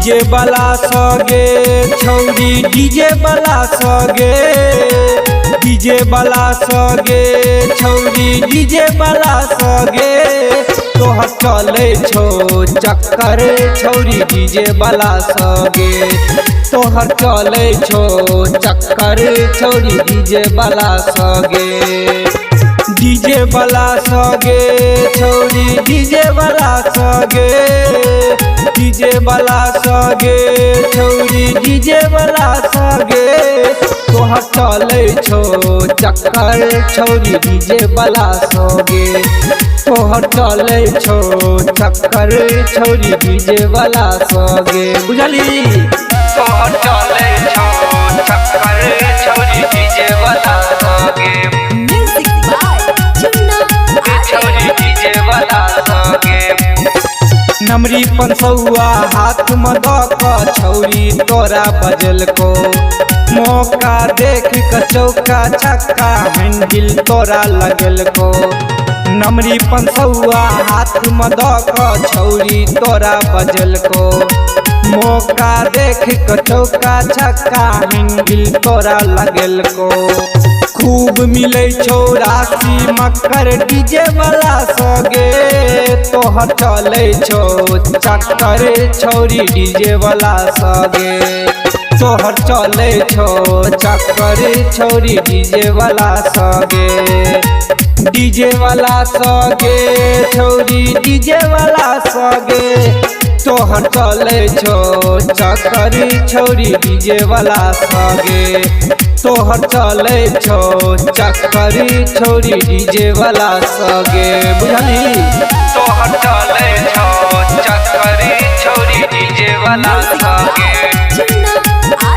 DJ वाला सगे छौरी डीजे वाला सगे डीजे वाला सगे छौरी डीजे वाला सगे तोहर चले छो चक्कर छौरी डीजे वाला सगे तोहर चले छो चक्कर छौरी डीजे वाला सगे डीजे वाला सगे छौरी डीजे वाला सगे डीजे वाला सगे छौरी डीजे वाला सगे तोहर चले छो चक्कर छौरी डीजे वाला सगे तोहर चले छो चक्कर छौरी डीजे वाला सगे बुझली तोहर चले छो चक्कर छौरी डीजे वाला सगे छौरी डीजे वाला सगे नमरी पंसौआ हाथ में दक छौरी तोरा बजल को मौका देख के चौका छक्का हैंडल तोरा लगल को नमरी पंसौआ हाथ में दक छौरी तोरा बजल को मौका देख के चौका छक्का हैंडल तोरा लगल को खूब मिले छो राशि मकर डीजे वाला सगे तोहर चले छो चक्कर छौरी डीजे वाला सगे तोहर चले छो चक्कर छौरी डीजे वाला सगे डीजे वाला सगे छौरी डीजे वाला सगे तोहर चले छो चक्कर छौरी डीजे वाला सगे तोहर चले छो चक्कर छौरी डीजे वाला सगे बुझली तोहर चले छो चक्कर छौरी डीजे वाला सगे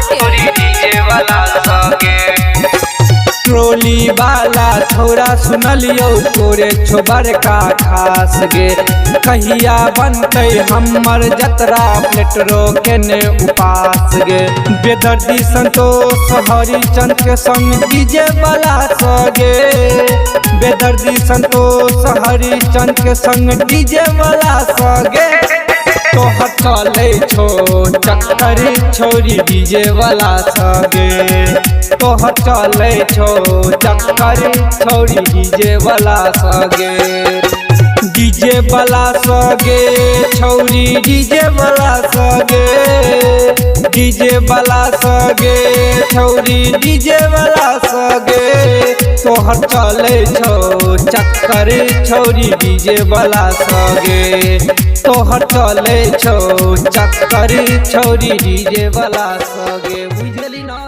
छौरी डीजे वाला सगे ट्रोली वाला छोरा सुनलियो तोरे छो बड़का खास गे कहिया बनते हमर जतरा प्लेटरो के ने उपास गे बेदर्दी संतोष हरिचंद के संग डीजे वाला सगे बेदर्दी संतोष हरिचंद के संग डीजे वाला सगे तोहर चले छो चक्कर छौरी डीजे वाला सगे तोहर चले छो चक्कर छौरी डीजे वाला सगे डीजे वाला सगे छौरी डीजे वाला सगे डीजे वाला सगे छौरी डीजे वाला सगे तोहर चले छो चक्कर छौरी डीजे वाला सगे तोहर चले छो चक्कर छौरी डीजे वाला सगे बुझली ना।